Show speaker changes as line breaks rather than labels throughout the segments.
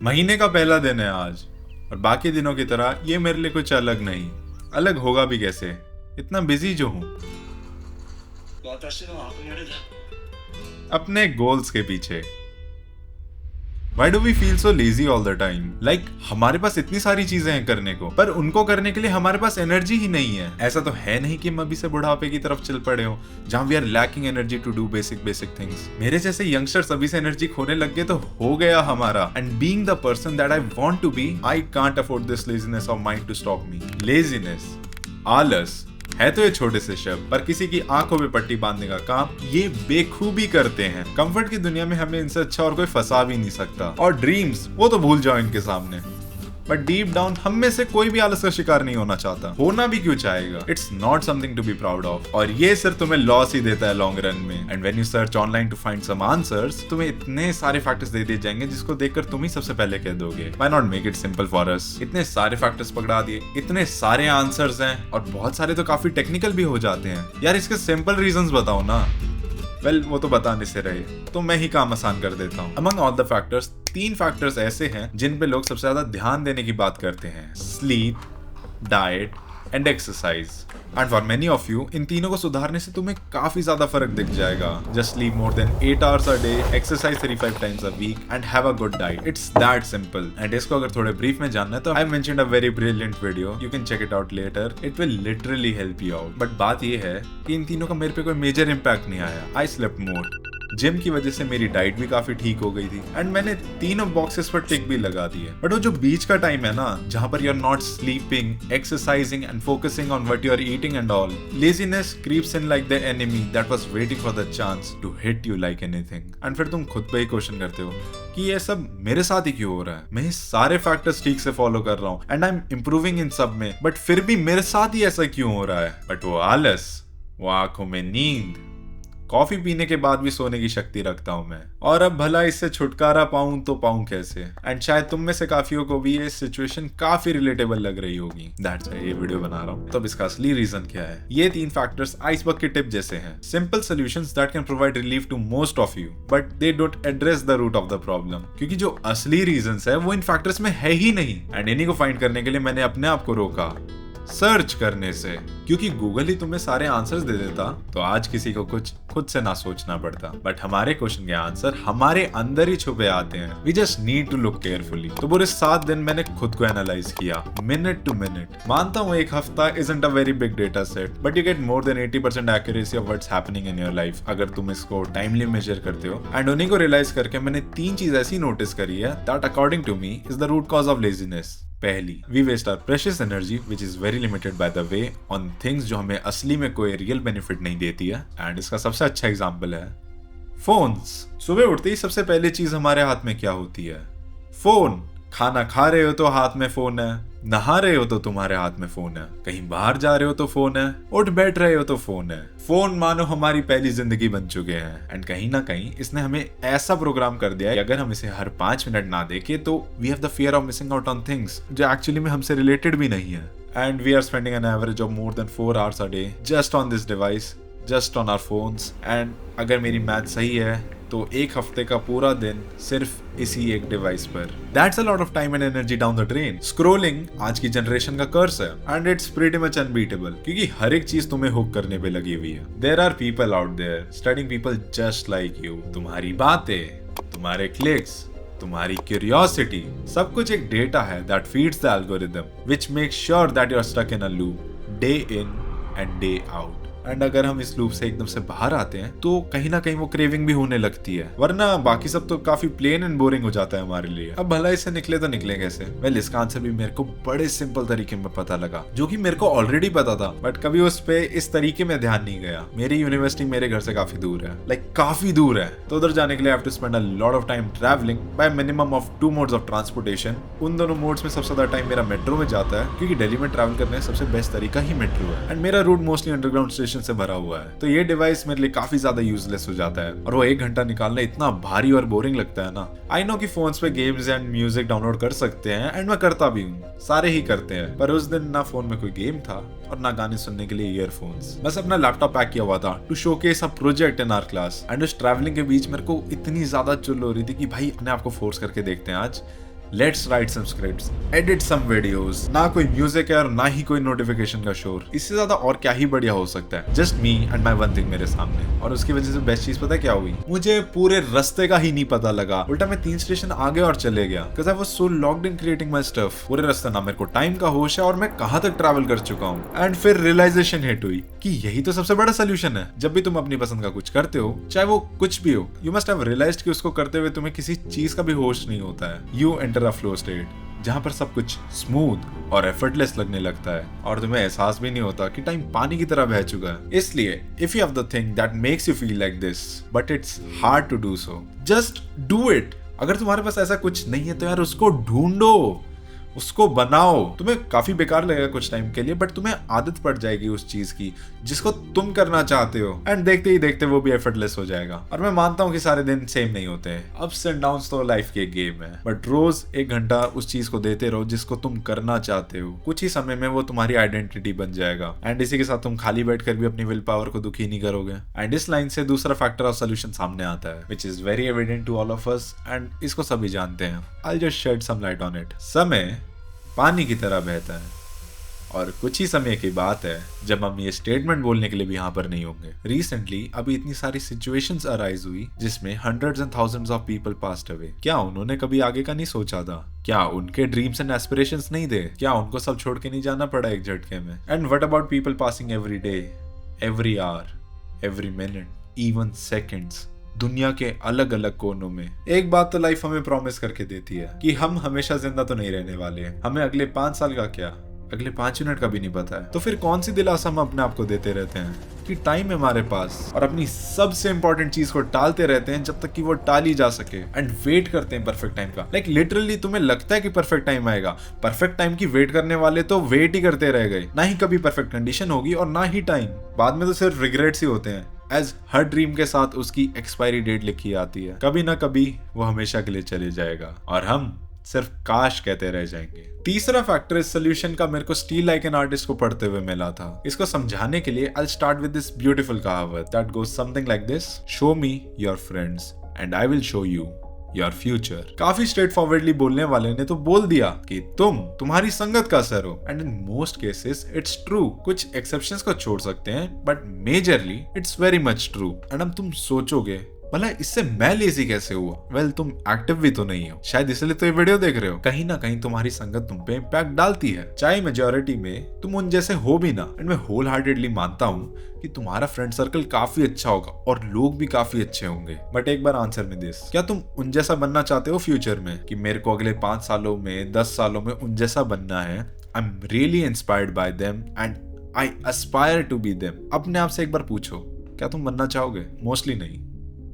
महीने का पहला दिन है आज और बाकी दिनों की तरह ये मेरे लिए कुछ अलग नहीं। अलग होगा भी कैसे, इतना बिजी जो हूँ
私の憧れだ。
अपने गोल्स के पीछे। Why do we feel so lazy all the time? Like हमारे पास इतनी सारी चीजें हैं करने को, पर उनको करने के लिए हमारे पास एनर्जी ही नहीं है। ऐसा तो है नहीं कि हम अभी से बुढ़ापे की तरफ चल पड़े हो जहाँ we are lacking energy to do basic things. मेरे जैसे यंगस्टर्स अभी से एनर्जी खोने लग गए तो हो गया हमारा। And being the person that I want to be, I can't afford this laziness of mind to stop me. Laziness, आलस है तो ये छोटे से शब्द, पर किसी की आंखों पे पट्टी बांधने का काम ये बेखूबी करते हैं। कंफर्ट की दुनिया में हमें इनसे अच्छा और कोई फंसा भी नहीं सकता। और ड्रीम्स, वो तो भूल जाओ इनके सामने। बट डीप डाउन हम में से कोई भी आलस का शिकार नहीं होना चाहता, होना भी क्यों चाहेगा। It's not something to be proud of, और ये सिर्फ तुम्हें लॉस ही देता है लॉन्ग रन में। And when you search online to find some answers, तुम्हें इतने सारे फैक्टर्स दे दिए जाएंगे जिसको देखकर तुम ही सबसे पहले कह दोगे why not make it simple for us. इतने सारे फैक्टर्स पकड़ा दिए, इतने सारे आंसर्स हैं, और बहुत सारे तो काफी टेक्निकल भी हो जाते हैं। यार इसके सिंपल रीजंस बताओ ना। वेल वो तो बताने से रहे, तो मैं ही काम आसान कर देता हूँ। Among all the factors, 3 factors ऐसे हैं जिन पे लोग सबसे ज्यादा ध्यान देने की बात करते हैं: sleep, diet and exercise. And for many of you, इन तीनों को सुधारने से तुम्हें काफी ज्यादा फर्क दिख जाएगा। Just sleep more than 8 hours a day, exercise 35 times a week and have a good diet. It's that simple. And इसको अगर थोड़े ब्रीफ में जानना है तो I mentioned a very brilliant video, you can check it out later, it will literally help you out. But बात ये है कि इन तीनों का मेरे पे कोई मेजर इम्पैक्ट नहीं आया। आई स्लेप्ट मोर, जिम की वजह से मेरी डाइट भी काफी ठीक हो गई थी, एंड मैंने तीनों बॉक्सेस पर टिक भी लगा दिए। बट वो जो बीच का टाइम है ना, जहां पर you are not sleeping, exercising and focusing on what you are eating and all, laziness creeps in like the enemy that was waiting for the chance to hit you like anything. And फिर तुम खुद पे ही question करते हो कि ये सब मेरे साथ ही क्यों हो रहा है। मैं ये सारे फैक्टर्स ठीक से फॉलो कर रहा हूँ एंड आई एम इंप्रूविंग इन सब में, बट फिर भी मेरे साथ ही ऐसा क्यों हो रहा है। बट वो आलस, वो आंखों में नींद, कॉफी पीने के बाद भी सोने की शक्ति रखता हूं मैं, और अब भला इससे छुटकारा पाऊं तो पाऊं कैसे। एंड शायद तुम में से काफियों को भी ये सिचुएशन काफी रिलेटेबल लग रही होगी, दैट्स व्हाई ये वीडियो बना रहा हूं। तो अब इसका असली रीजन क्या है? ये 3 फैक्टर्स आइसबर्ग के टिप जैसे हैं, simple solutions that can provide relief to most of you, but they don't address the root of the problem. क्योंकि जो असली रीजंस है वो इन फैक्टर्स में है ही नहीं। एंड इन्हीं को फाइंड करने के लिए मैंने अपने आप को रोका सर्च करने से, क्योंकि गूगल ही तुम्हें सारे आंसर्स दे देता तो आज किसी को कुछ खुद से ना सोचना पड़ता। बट हमारे क्वेश्चन के आंसर हमारे अंदर ही छुपे आते हैं, we just need to look carefully. तो पूरे 7 दिन मैंने खुद को एनालाइज किया, मिनट टू मिनट। मानता हूँ एक हफ्ता isn't a very big data set, but you get more than 80% accuracy of what's happening in your life अगर तुम इसको टाइमली मेजर करते हो। एंड उन्हीं को रियलाइज करके मैंने 3 चीज ऐसी नोटिस करी है that according to me is the root cause of laziness. पहली, we waste our precious energy which is very limited by the way on things जो हमें असली में कोई रियल बेनिफिट नहीं देती है। एंड इसका सबसे अच्छा एग्जांपल है फोन्स। सुबह उठते ही सबसे पहले चीज हमारे हाथ में क्या होती है? फोन। खाना खा रहे हो तो हाथ में फोन है, नहा रहे हो तो तुम्हारे हाथ में फोन है, कहीं बाहर जा रहे हो तो फोन है, उठ बैठ रहे हो तो फोन है। फोन मानो हमारी पहली जिंदगी बन चुके हैं। एंड कहीं ना कहीं इसने हमें ऐसा प्रोग्राम कर दिया है कि अगर हम इसे हर 5 मिनट ना देखें तो we have the fear of missing out on things जो एक्चुअली में हमसे रिलेटेड भी नहीं है। And we are spending an average of more than 4 hours a day just on this device, just on our phones. And अगर मेरी math सही है तो एक हफ्ते का पूरा दिन सिर्फ इसी एक डिवाइस पर। That's a lot of time and energy down the drain. Scrolling आज की जनरेशन का कर्स है, and it's pretty much unbeatable क्योंकि हर एक चीज तुम्हें हुक करने पे लगी हुई है। There are people out there studying people just like you. तुम्हारी बातें, तुम्हारे क्लिक्स, तुम्हारी क्यूरियोसिटी, सब कुछ एक डेटा है that feeds the algorithm, which makes sure that you're stuck in a loop, day in and day out. And अगर हम इस लूप से एकदम से बाहर आते हैं तो कहीं ना कहीं वो क्रेविंग भी होने लगती है, वरना बाकी सब तो काफी प्लेन एंड बोरिंग हो जाता है हमारे लिए। अब भला इससे निकले तो निकले कैसे? वेल इसका आंसर भी मेरे को बड़े सिंपल तरीके में पता लगा, जो कि मेरे को ऑलरेडी पता था बट कभी उस पे इस तरीके में ध्यान नहीं गया। मेरी यूनिवर्सिटी मेरे घर से काफी दूर है, लाइक काफी दूर है, तो उधर जाने के लिए I have to spend a lot of time travelling by minimum of 2 modes of transportation. उन दोनों मोड्स में सबसे ज्यादा टाइम मेरा मेट्रो में जाता है, क्योंकि दिल्ली में ट्रैवल करने का सबसे बेस्ट तरीका ही मेट्रो है। एंड मेरा रूट मोस्टली अंडरग्राउंड स्टेशन से भरा हुआ है, तो ये डिवाइस मेरे लिए काफी ज्यादा यूजलेस हो जाता है। और वो 1 घंटा निकालना इतना भारी और बोरिंग लगता है ना। आई नो कि फोन्स पे गेम्स एंड म्यूजिक डाउनलोड कर सकते हैं, एंड मैं करता भी हूँ, सारे ही करते हैं। पर उस दिन ना फोन में कोई गेम था और ना गाने सुनने के लिए ईयरफोन्स। बस अपना लैपटॉप पैक किया हुआ था to showcase a project in our class. And उस ट्रैवलिंग के बीच मेरे को इतनी ज्यादा चुल हो रही थी कि भाई अपने आप को फोर्स करके देखते हैं आज let's write some scripts, edit some videos. ना कोई म्यूजिक है और ना ही कोई नोटिफिकेशन का शोर। इससे ज्यादा और क्या ही बढ़िया हो सकता है। Just me and my one thing मेरे सामने। और उसकी वजह से बेस्ट चीज पता है क्या हुई? मुझे पूरे रास्ते का ही नहीं पता लगा। उल्टा मैं 3 स्टेशन आगे और चले गया because I was so locked in creating my stuff. पूरे रास्ते ना मेरे को टाइम का होश है और मैं कहां तक ट्रैवल कर चुका हूं। एंड फिर रियलाइजेशन हिट हुई कि यही तो सबसे बड़ा सोल्यूशन है। जब भी तुम अपनी पसंद का कुछ करते हो, चाहे वो कुछ भी हो, यू मस्ट हैव रियलाइज्ड कि उसको करते हुए तुम्हें किसी चीज का भी होश नहीं होता है। You enter a flow state जहां पर सब कुछ स्मूथ और एफर्टलेस लगने लगता है और तुम्हें एहसास भी नहीं होता कि टाइम पानी की तरह बह चुका है। इसलिए if you have the thing that makes you feel like this but it's hard to do so, just do it. अगर तुम्हारे पास ऐसा कुछ नहीं है तो यार उसको ढूंढो, उसको बनाओ। तुम्हें काफी बेकार लगेगा कुछ टाइम के लिए, बट तुम्हें आदत पड़ जाएगी उस चीज की जिसको तुम करना चाहते हो। एंड देखते ही देखते वो भी एफर्टलेस हो जाएगा। और मैं मानता हूँ कि सारे दिन सेम नहीं होते हैं, अप्स एंड डाउन्स तो लाइफ के गेम है, बट रोज 1 घंटा उस चीज को देते रहो जिसको तुम करना चाहते हो। कुछ ही समय में वो तुम्हारी आइडेंटिटी बन जाएगा। एंड इसी के साथ तुम खाली बैठकर भी अपनी विल पावर को दुखी नहीं करोगे। एंड इस लाइन से दूसरा फैक्टर ऑफ सोल्यूशन सामने आता है, which is very evident to all of us, and इसको सभी जानते हैं। I just shed some light on it. समय पानी की तरह बहता है और कुछ ही समय की बात है जब हम ये स्टेटमेंट बोलने के लिए भी यहाँ पर नहीं होंगे। रिसेंटली अभी इतनी सारी सिचुएशंस अराइज हुई जिसमें hundreds and thousands of people passed away. क्या उन्होंने कभी आगे का नहीं सोचा था? क्या उनके ड्रीम्स एंड एस्पिरेशंस नहीं थे? क्या उनको सब छोड़ के नहीं जाना पड़ा एक झटके में? And what about people passing every day, every hour, every minute, even seconds, दुनिया के अलग अलग कोनों में? एक बात तो लाइफ हमें प्रॉमिस करके देती है कि हम हमेशा जिंदा तो नहीं रहने वाले। हमें अगले 5 साल का क्या, अगले 5 मिनट का भी नहीं पता है। तो फिर कौन सी दिलासा हम अपने आप को देते रहते हैं कि टाइम है हमारे पास, और अपनी सबसे इंपॉर्टेंट चीज को टालते रहते हैं जब तक कि वो टाली जा सके। एंड वेट करते हैं परफेक्ट टाइम का। लाइक लिटरली तुम्हें लगता है कि परफेक्ट टाइम आएगा। परफेक्ट टाइम की वेट करने वाले तो वेट ही करते रह गए। ना ही कभी परफेक्ट कंडीशन होगी और ना ही टाइम। बाद में तो सिर्फ रिग्रेट्स ही होते हैं, एज हर ड्रीम के साथ उसकी एक्सपायरी डेट लिखी आती है। कभी ना कभी वो हमेशा के लिए चले जाएगा और हम सिर्फ काश कहते रह जाएंगे। तीसरा फैक्टर इस सोल्यूशन का मेरे को स्टील लाइक एन आर्टिस्ट को पढ़ते हुए मिला था। इसको समझाने के लिए I start with this beautiful कहावत that goes something like this: show me your friends and I will show you your future. काफी स्ट्रेट फॉरवर्डली बोलने वाले ने तो बोल दिया कि तुम्हारी संगत का असर हो। And in most cases it's true. कुछ एक्सेप्शंस को छोड़ सकते हैं but majorly it's very much true. And अब तुम सोचोगे भला इससे मैं लेजी कैसे हुआ? वेल, तुम एक्टिव भी तो नहीं हो, शायद इसलिए तो ये वीडियो देख रहे हो। कहीं ना कहीं तुम्हारी संगत तुम पे इम्पैक्ट डालती है, चाहे मेजोरिटी में तुम उन जैसे हो भी ना। एंड मैं होल हार्टेडली मानता हूँ कि तुम्हारा फ्रेंड सर्कल काफी अच्छा होगा और लोग भी काफी अच्छे होंगे। बट एक बार आंसर में दिस: क्या तुम उन जैसा बनना चाहते हो फ्यूचर में कि मेरे को अगले 5 सालों में, 10 सालों में उन जैसा बनना है? I am really inspired by them and I aspire to be them. अपने आप से एक बार पूछो, क्या तुम बनना चाहोगे? मोस्टली नहीं,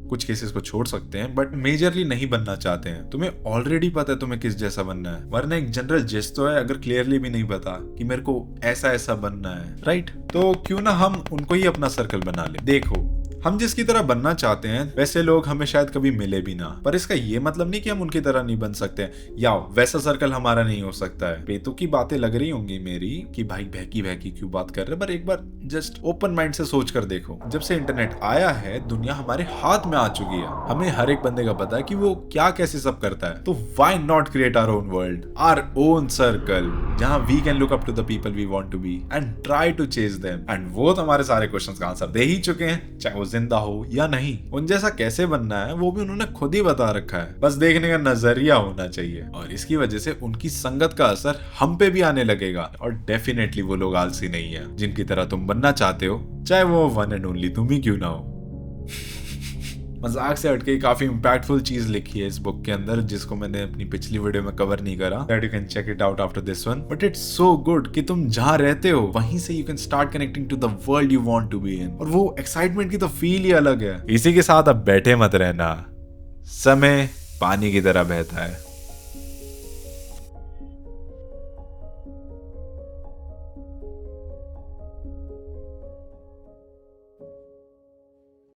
कुछ केसेस को छोड़ सकते हैं, बट मेजरली नहीं बनना चाहते हैं। तुम्हें ऑलरेडी पता है तुम्हें किस जैसा बनना है, वरना एक जनरल जेस्ट तो है अगर क्लियरली भी नहीं पता कि मेरे को ऐसा ऐसा बनना है, राइट? तो क्यों ना हम उनको ही अपना सर्कल बना ले। देखो, हम जिसकी तरह बनना चाहते हैं वैसे लोग हमें शायद कभी मिले भी ना, पर इसका ये मतलब नहीं कि हम उनकी तरह नहीं बन सकते या वैसा सर्कल हमारा नहीं हो सकता है। बेतुकी की बातें लग रही होंगी मेरी कि भाई बहकी बहकी क्यों बात कर रहे, पर एक बार जस्ट ओपन माइंड से सोच कर देखो। जब से इंटरनेट आया है दुनिया हमारे हाथ में आ चुकी है। हमें हर एक बंदे का पता है कि वो क्या कैसे सब करता है। तो why not create our own world, our own circle, जहां we can look up to the people we want to be and try to chase them. And वो तो हमारे सारे क्वेश्चंस का आंसर दे ही चुके हैं, चाहे वो जिंदा हो या नहीं। उन जैसा कैसे बनना है वो भी उन्होंने खुद ही बता रखा है, बस देखने का नजरिया होना चाहिए। और इसकी वजह से उनकी संगत का असर हम पे भी आने लगेगा। और डेफिनेटली वो लोग आलसी नहीं है जिनकी तरह तुम बनना चाहते हो, चाहे वो वन एंड ओनली तुम ही क्यों ना हो। मजाक से हटके काफी इंपैक्टफुल चीज लिखी है इस बुक के अंदर, जिसको मैंने अपनी पिछली वीडियो में कवर नहीं करा। That you can check it out after this one. But it's so good कि तुम जहां रहते हो वहीं से you can start connecting to the world you want to be in. और वो एक्साइटमेंट की तो फील ही अलग है। इसी के साथ अब बैठे मत रहना, समय पानी की तरह बहता है।